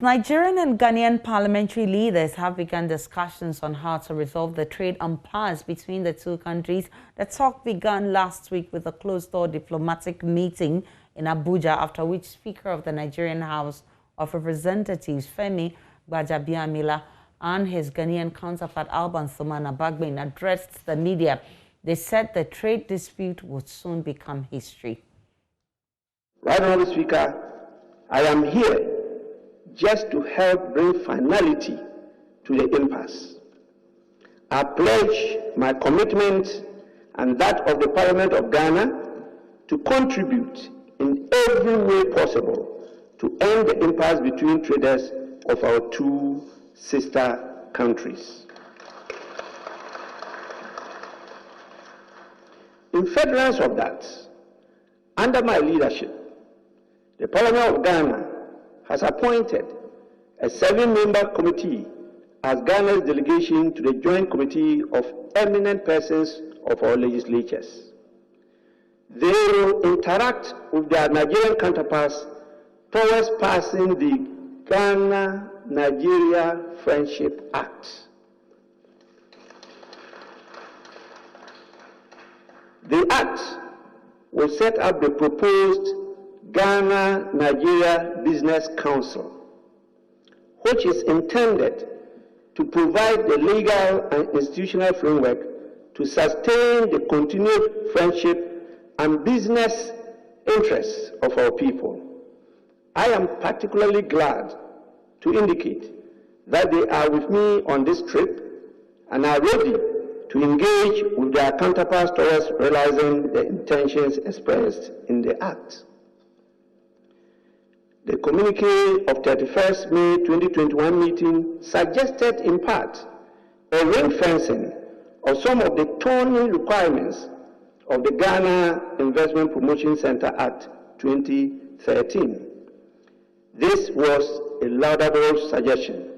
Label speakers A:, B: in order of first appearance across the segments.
A: Nigerian and Ghanaian parliamentary leaders have begun discussions on how to resolve the trade impasse between the two countries. The talk began last week with a closed-door diplomatic meeting in Abuja, after which Speaker of the Nigerian House of Representatives, Femi Gbajabiamila, and his Ghanaian counterpart, Alban Sumana Bagbin, addressed the media. They said the trade dispute would soon become history.
B: Right, Honourable Speaker, I am here just to help bring finality to the impasse. I pledge my commitment and that of the Parliament of Ghana to contribute in every way possible to end the impasse between traders of our two sister countries. In furtherance of that, under my leadership, the Parliament of Ghana has appointed a 7-member committee as Ghana's delegation to the Joint Committee of Eminent Persons of our legislatures. They will interact with their Nigerian counterparts towards passing the Ghana-Nigeria Friendship Act. The Act will set up the proposed Ghana-Nigeria Business Council, which is intended to provide the legal and institutional framework to sustain the continued friendship and business interests of our people. I am particularly glad to indicate that they are with me on this trip and are ready to engage with their counterparts towards realizing the intentions expressed in the Act. The communique of 31st May 2021 meeting suggested in part a ring fencing of some of the thorny requirements of the Ghana Investment Promotion Center Act 2013. This was a laudable suggestion.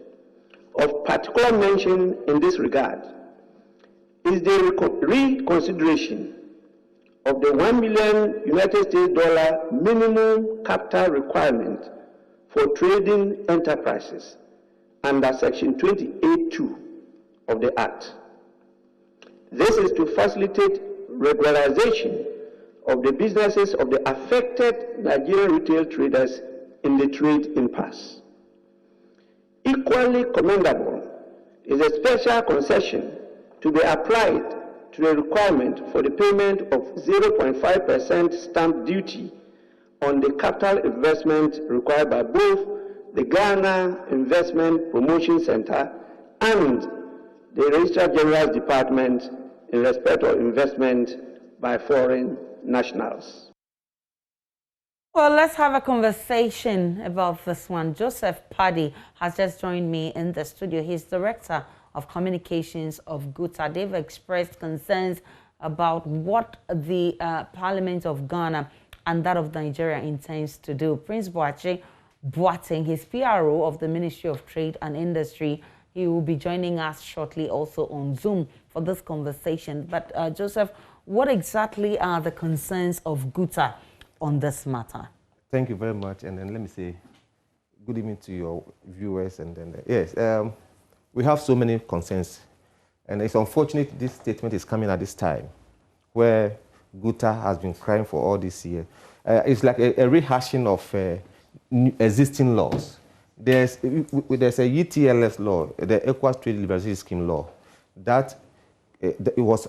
B: Of particular mention in this regard is the reconsideration of the $1 million United States minimum capital requirement for trading enterprises under Section 28(2) of the Act. This is to facilitate regularization of the businesses of the affected Nigerian retail traders in the trade impasse. Equally commendable is a special concession to be applied to the requirement for the payment of 0.5% stamp duty on the capital investment required by both the Ghana Investment Promotion Center and the Registrar General's Department in respect of investment by foreign nationals.
A: Well, let's have a conversation about this one. Joseph Paddy has just joined me in the studio. He's Director of Communications of GUTA. They've expressed concerns about what the Parliament of Ghana and that of Nigeria intends to do. Prince Boateng, his PRO of the Ministry of Trade and Industry, he will be joining us shortly also on Zoom for this conversation. But Joseph, what exactly are the concerns of GUTA on this matter?
C: Thank you very much. And then let me say good evening to your viewers. And then, yes, we have so many concerns. And it's unfortunate this statement is coming at this time where GUTA has been crying for all this year. It's like a rehashing of existing laws. There's a ETLS law, the Equal Trade Liberalization Scheme law, that it was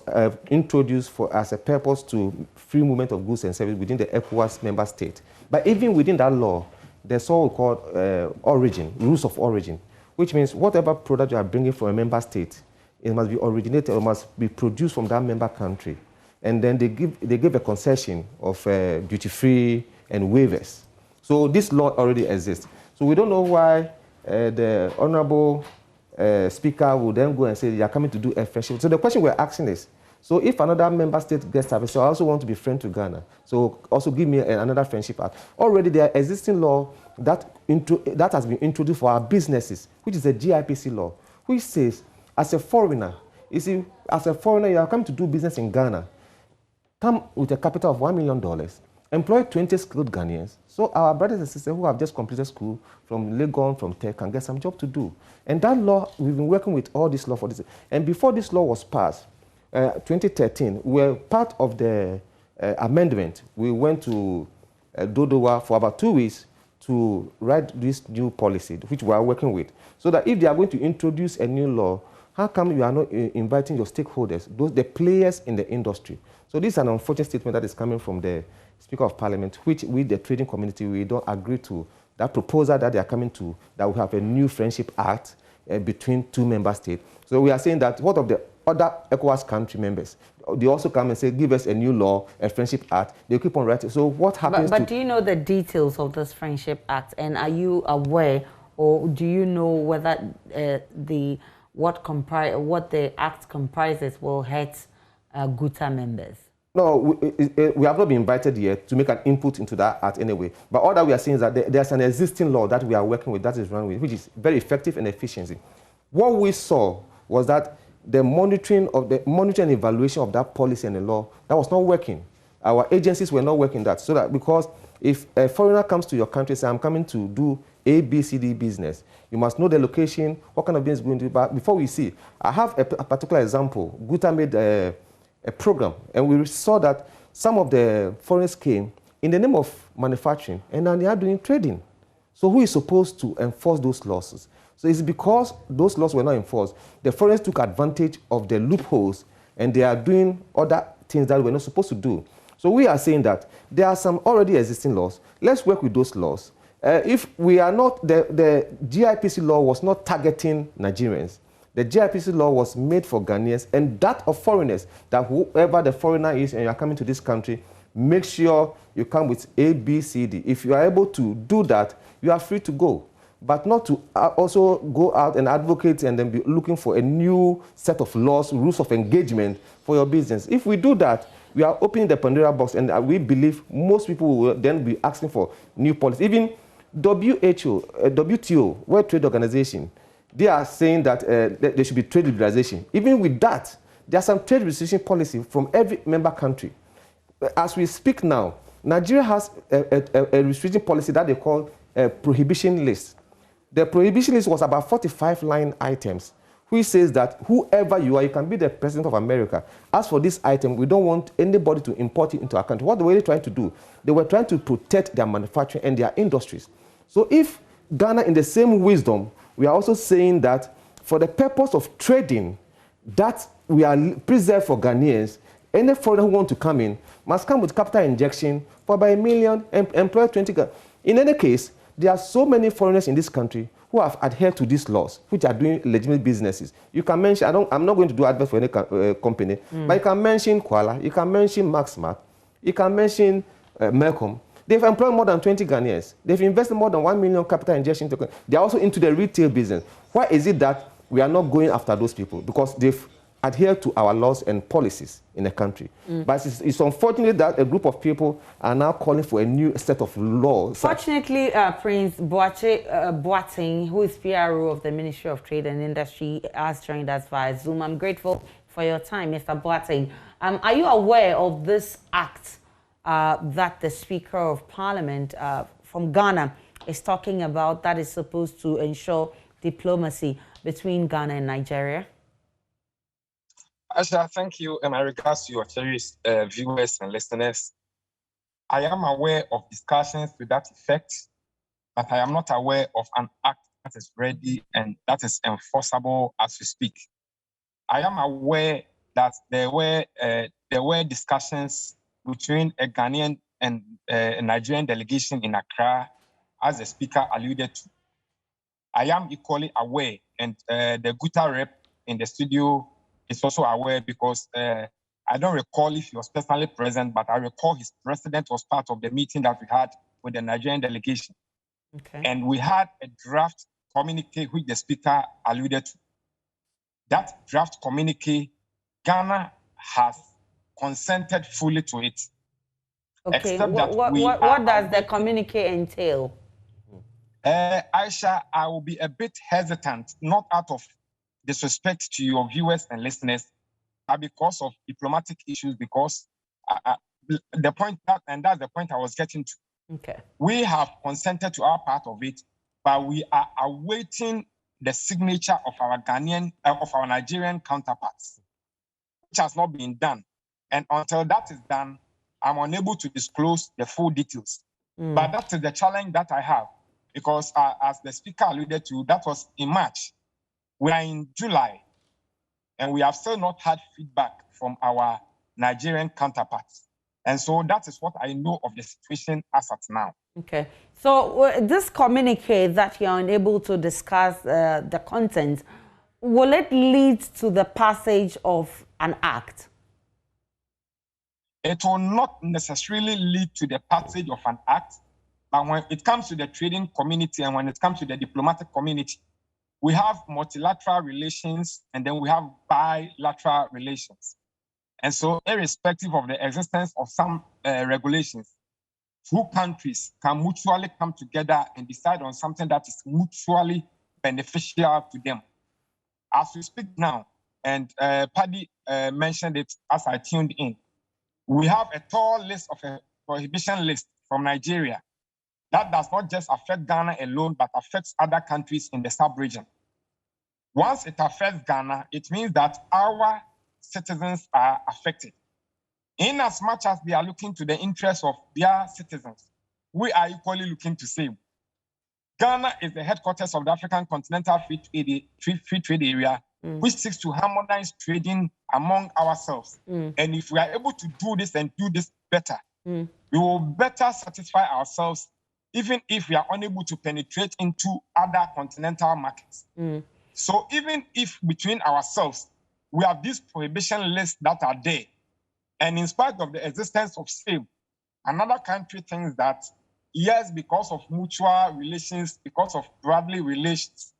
C: introduced as a purpose to free movement of goods and services within the ECOWAS member state. But even within that law, there's what we call origin, rules of origin, which means whatever product you are bringing from a member state, it must be originated or must be produced from that member country. And then they give a concession of duty-free and waivers. So this law already exists. So we don't know why the Honorable Speaker will then go and say they are coming to do a friendship. So the question we're asking is, so if another member state gets service, so I also want to be friend to Ghana, so also give me another friendship act. Already there are existing law that has been introduced for our businesses, which is the GIPC law, which says, as a foreigner, you see, as a foreigner, you are coming to do business in Ghana, come with a capital of $1 million employ 20 skilled Ghanaians. So our brothers and sisters who have just completed school from Legon, from Tech, can get some job to do. And that law, we've been working with all this law for this. And before this law was passed, 2013, we were part of the amendment. We went to Dodowa for about 2 weeks to write this new policy, which we are working with. So that if they are going to introduce a new law, how come you are not inviting your stakeholders, the players in the industry? So this is an unfortunate statement that is coming from the Speaker of Parliament, which we, the trading community, we don't agree to. That proposal that they are coming to, that we have a new Friendship Act between two member states. So we are saying that what of the other ECOWAS country members? They also come and say, give us a new law, a Friendship Act. They keep on writing. So what happens
A: But do you know the details of this Friendship Act? And are you aware, or do you know whether what the act comprises will hurt GUTA members?
C: No, we have not been invited yet to make an input into that act anyway. But all that we are saying is that there's an existing law that we are working with, that is run with, which is very effective and efficient. What we saw was that the monitoring and evaluation of that policy and the law, that was not working. Our agencies were not working that. So that because if a foreigner comes to your country and says, I'm coming to do A, B, C, D business, you must know the location, what kind of business going to do. But before we see, I have a particular example. GUTA made a program, and we saw that some of the foreigners came in the name of manufacturing, and now they are doing trading. So who is supposed to enforce those laws? So it's because those laws were not enforced. The foreigners took advantage of the loopholes, and they are doing other things that we're not supposed to do. So we are saying that there are some already existing laws. Let's work with those laws. If we are not, the GIPC law was not targeting Nigerians. The GIPC law was made for Ghanaians, and that of foreigners, that whoever the foreigner is and you are coming to this country, make sure you come with A, B, C, D. If you are able to do that, you are free to go. But not to also go out and advocate and then be looking for a new set of laws, rules of engagement for your business. If we do that, we are opening the Pandora box, and we believe most people will then be asking for new policy. Even WHO, WTO, World Trade Organization, they are saying that there should be trade liberalization. Even with that, there are some trade restriction policy from every member country. As we speak now, Nigeria has a restriction policy that they call a prohibition list. The prohibition list was about 45 line items, which says that whoever you are, you can be the president of America. As for this item, we don't want anybody to import it into our country. What they were really trying to do, they were trying to protect their manufacturing and their industries. So if Ghana, in the same wisdom, we are also saying that for the purpose of trading, that we are preserved for Ghanaians, any foreigner who want to come in must come with capital injection for about $1 million and employ 20. In any case, there are so many foreigners in this country who have adhered to these laws, which are doing legitimate businesses. You can mention, I'm not going to do advert for any company, but you can mention Kuala, you can mention Maxmart, you can mention Melcom. They've employed more than 20 Ghanaians. They've invested more than $1 million capital injection. They're also into the retail business. Why is it that we are not going after those people? Because they've adhered to our laws and policies in the country. But it's unfortunate that a group of people are now calling for a new set of laws.
A: Fortunately, Prince Boateng, who is PRO of the Ministry of Trade and Industry, has joined us via Zoom. I'm grateful for your time, Mr. Boateng. Are you aware of this act that the Speaker of Parliament from Ghana is talking about, that is supposed to ensure diplomacy between Ghana and Nigeria?
D: Asha, thank you, and my regards to your cherished viewers and listeners. I am aware of discussions to that effect, but I am not aware of an act that is ready and that is enforceable as we speak. I am aware that there were discussions between a Ghanaian and a Nigerian delegation in Accra, as the speaker alluded to. I am equally aware, and the GUTA rep in the studio is also aware, because I don't recall if he was personally present, but I recall his president was part of the meeting that we had with the Nigerian delegation.
A: Okay.
D: And we had a draft communique which the speaker alluded to. That draft communique, Ghana has consented fully to it.
A: Okay, what does the communique entail?
D: Aisha, I will be a bit hesitant, not out of disrespect to your viewers and listeners, but because of diplomatic issues, because the point that, and that's the point I was getting to.
A: Okay.
D: We have consented to our part of it, but we are awaiting the signature of our Nigerian counterparts, which has not been done. And until that is done, I'm unable to disclose the full details. But that is the challenge that I have, because as the speaker alluded to, that was in March. We are in July, and we have still not had feedback from our Nigerian counterparts. And so that is what I know of the situation as at now.
A: Okay. So this communique that you're unable to discuss the content, will it lead to the passage of an act?
D: It will not necessarily lead to the passage of an act, but when it comes to the trading community and when it comes to the diplomatic community, we have multilateral relations and then we have bilateral relations. And so irrespective of the existence of some regulations, two countries can mutually come together and decide on something that is mutually beneficial to them. As we speak now, and Paddy mentioned it as I tuned in, we have a tall list of a prohibition list from Nigeria that does not just affect Ghana alone, but affects other countries in the sub-region. Once it affects Ghana, it means that our citizens are affected. In as much as they are looking to the interests of their citizens, we are equally looking to save. Ghana is the headquarters of the African Continental Free Trade Area, which seeks to harmonize trading among ourselves. And if we are able to do this and do this better, we will better satisfy ourselves, even if we are unable to penetrate into other continental markets. So even if between ourselves, we have these prohibition lists that are there, and in spite of the existence of same, another country thinks that, yes, because of mutual relations, because of brotherly relations,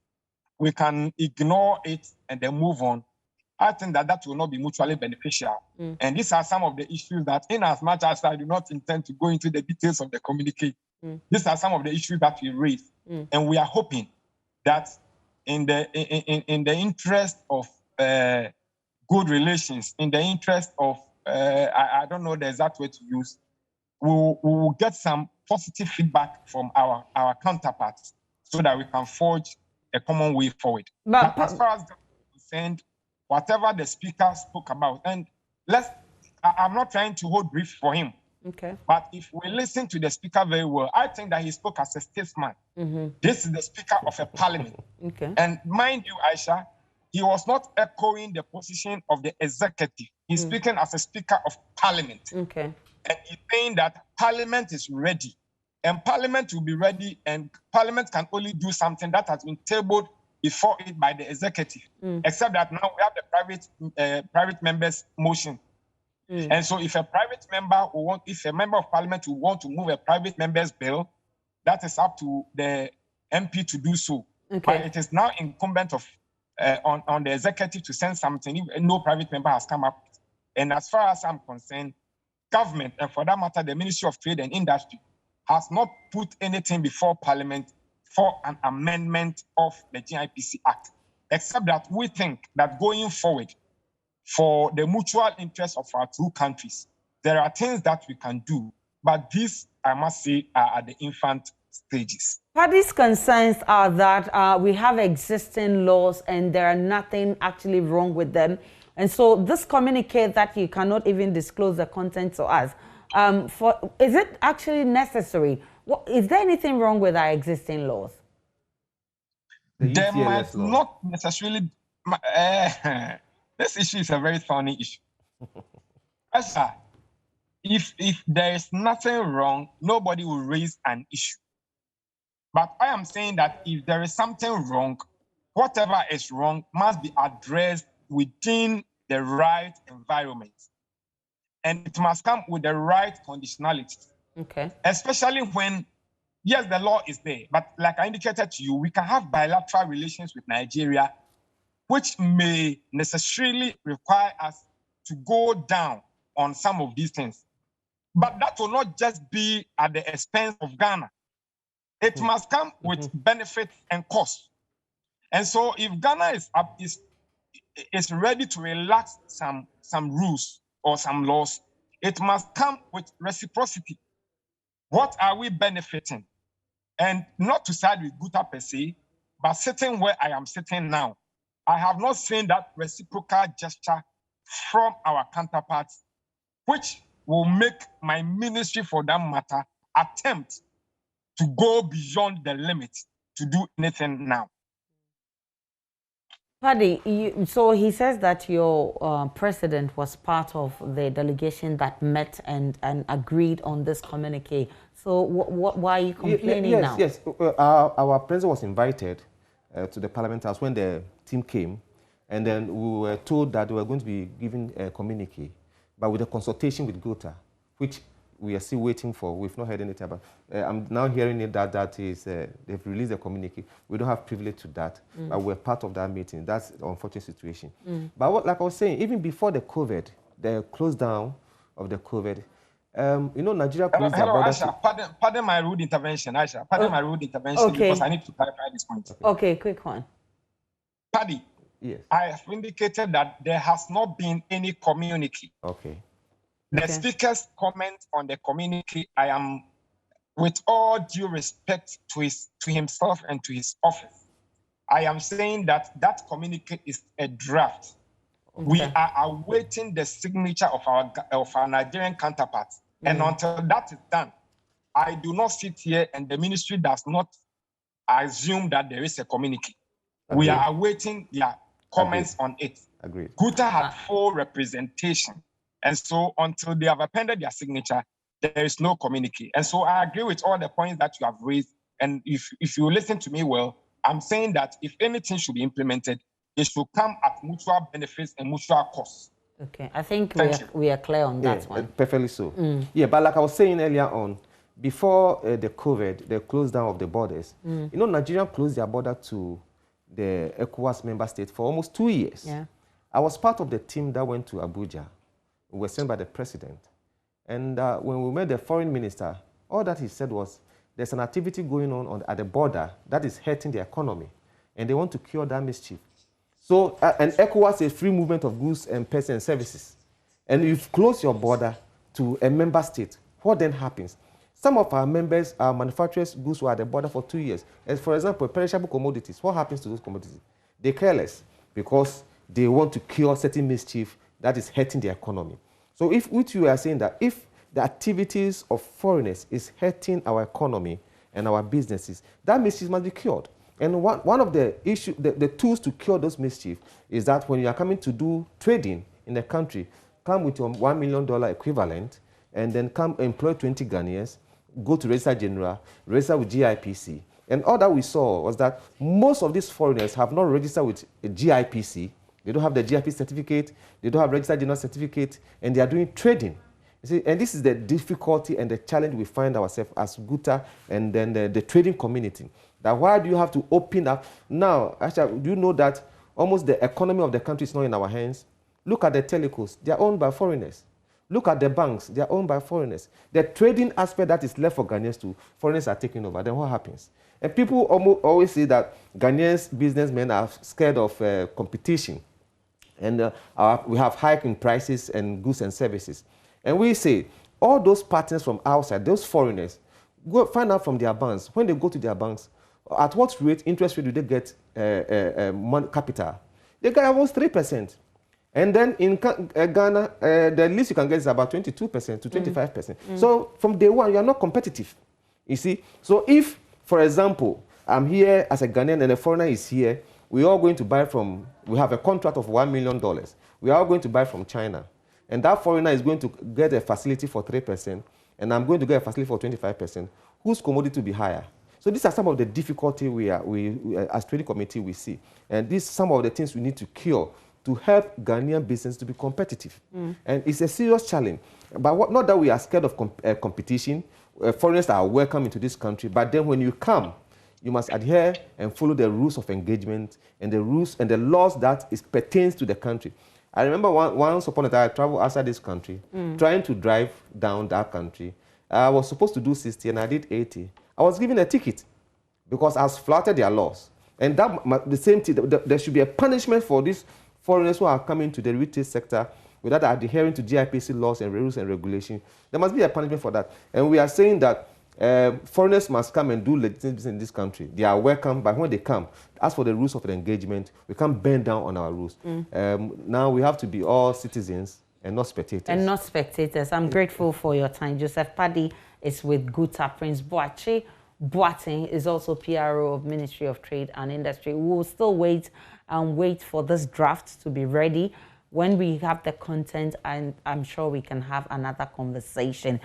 D: we can ignore it and then move on. I think that that will not be mutually beneficial. And these are some of the issues that, in as much as I do not intend to go into the details of the communique, these are some of the issues that we raise. And we are hoping that in the interest of good relations, in the interest of, I don't know the exact way to use, we will get some positive feedback from our counterparts so that we can forge a common way forward. But as far as concerned, whatever the speaker spoke about, and I'm not trying to hold brief for him.
A: Okay.
D: But if we listen to the speaker very well, I think that he spoke as a statesman. This is the speaker of a parliament.
A: Okay.
D: And mind you, Aisha, he was not echoing the position of the executive. He's speaking as a speaker of parliament.
A: Okay.
D: And he's saying that parliament is ready. And parliament will be ready, and parliament can only do something that has been tabled before it by the executive. Except that now we have the private members' motion. And so if a member of parliament will want to move a private member's bill, that is up to the MP to do so.
A: Okay.
D: But it is now incumbent on the executive to send something if no private member has come up. And as far as I'm concerned, government, and for that matter, the Ministry of Trade and Industry, has not put anything before Parliament for an amendment of the GIPC Act, except that we think that going forward, for the mutual interest of our two countries, there are things that we can do, but these, I must say, are at the infant stages.
A: Paddy's concerns are that we have existing laws and there are nothing actually wrong with them. And so this communique that you cannot even disclose the content to us, is it actually necessary? Is there anything wrong with our existing laws?
D: There might not necessarily. This issue is a very thorny issue. If there is nothing wrong, nobody will raise an issue. But I am saying that if there is something wrong, whatever is wrong must be addressed within the right environment. And it must come with the right conditionality.
A: Okay.
D: Especially when, yes, the law is there, but like I indicated to you, we can have bilateral relations with Nigeria, which may necessarily require us to go down on some of these things. But that will not just be at the expense of Ghana. It must come with benefits and costs. And so if Ghana is ready to relax some rules or some laws, It must come with reciprocity. What are we benefiting? And not to side with GUTA per se, but sitting where I am sitting now, I have not seen that reciprocal gesture from our counterparts, which will make my ministry, for that matter, attempt to go beyond the limit to do anything now.
A: Paddy, so he says that your president was part of the delegation that met and agreed on this communique. So why are you complaining now?
C: Yes. Our president was invited to the Parliament House when the team came, and then we were told that they were going to be given a communique, but with a consultation with GUTA, which we are still waiting for. We've not heard anything about. I'm now hearing it that is they've released a communique. We don't have privilege to that, but we're part of that meeting. That's an unfortunate situation. But like I was saying, even before the COVID, the close down of the COVID, Nigeria closed their border.
D: Aisha, pardon my rude intervention, Aisha. Pardon my rude intervention,
A: okay,
D: because I need to clarify this point.
A: Okay, quick one.
D: Paddy,
C: yes,
D: I have indicated that there has not been any communique.
C: Okay.
D: The speaker's comment on the communique, I am, with all due respect to himself and to his office, I am saying that that communique is a draft. Okay. We are awaiting the signature of our Nigerian counterparts. And until that is done, I do not sit here and the ministry does not assume that there is a communique. Agreed. We are awaiting their comments on it.
C: Agreed.
D: GUTA had full representation. And so until they have appended their signature, there is no communique. And so I agree with all the points that you have raised. And if you listen to me well, I'm saying that if anything should be implemented, it should come at mutual benefits and mutual costs.
A: Okay, I think we are clear on that one.
C: Perfectly so. Yeah, but like I was saying earlier on, before the COVID, the close down of the borders, Nigeria closed their border to the ECOWAS member state for almost 2 years.
A: Yeah.
C: I was part of the team that went to Abuja. We were sent by the president. And when we met the foreign minister, all that he said was, there's an activity going on at the border that is hurting the economy, and they want to cure that mischief. So, and ECOWAS is free movement of goods and persons and services. And you've closed your border to a member state. What then happens? Some of our members, our manufacturers, goods were at the border for 2 years. As for example, perishable commodities. What happens to those commodities? They care less because they want to cure certain mischief that is hurting the economy. So which you are saying that if the activities of foreigners is hurting our economy and our businesses, that mischief must be cured. And one of the issues, the tools to cure those mischief is that when you are coming to do trading in the country, come with your $1 million equivalent, and then come employ 20 Ghanaians, go to Register General, register with GIPC. And all that we saw was that most of these foreigners have not registered with a GIPC. They don't have the GIP certificate, they don't have registered general certificate, and they are doing trading. You see, and this is the difficulty and the challenge we find ourselves as GUTA and then the trading community. That why do you have to open up? Now, actually, do you know that almost the economy of the country is not in our hands? Look at the telecos, they are owned by foreigners. Look at the banks, they are owned by foreigners. The trading aspect that is left for Ghanaians to, foreigners are taking over. Then what happens? And people always say that Ghanaians businessmen are scared of competition. And we have hiking prices and goods and services. And we say, all those partners from outside, those foreigners, go find out from their banks. When they go to their banks, at what rate, interest rate do they get capital? They get almost 3%. And then in Ghana, the least you can get is about 22% to 25%. So from day one, you are not competitive. You see? So if, for example, I'm here as a Ghanaian and a foreigner is here, we're all going to buy from, we have a contract of $1 million. We are all going to buy from China. And that foreigner is going to get a facility for 3%, and I'm going to get a facility for 25%. Whose commodity will be higher? So these are some of the difficulty we as trading committee we see. And these are some of the things we need to cure to help Ghanaian business to be competitive. And it's a serious challenge. But not that we are scared of competition. Foreigners are welcome into this country, but then when you come, you must adhere and follow the rules of engagement and the rules and the laws that pertains to the country. I remember once upon a time, I traveled outside this country, trying to drive down that country. I was supposed to do 60 and I did 80. I was given a ticket because I was flouted their laws. And that the same thing, there should be a punishment for these foreigners who are coming to the retail sector without adhering to GIPC laws and rules and regulations, there must be a punishment for that. And we are saying that foreigners must come and do legitimate business in this country. They are welcome, but when they come, as for the rules of the engagement, we can't bend down on our rules. Now we have to be all citizens and not spectators.
A: And not spectators. I'm grateful for your time. Joseph Paddy is with GUTA. Prince Boateng is also PRO of Ministry of Trade and Industry. We will still wait for this draft to be ready. When we have the content, and I'm sure we can have another conversation.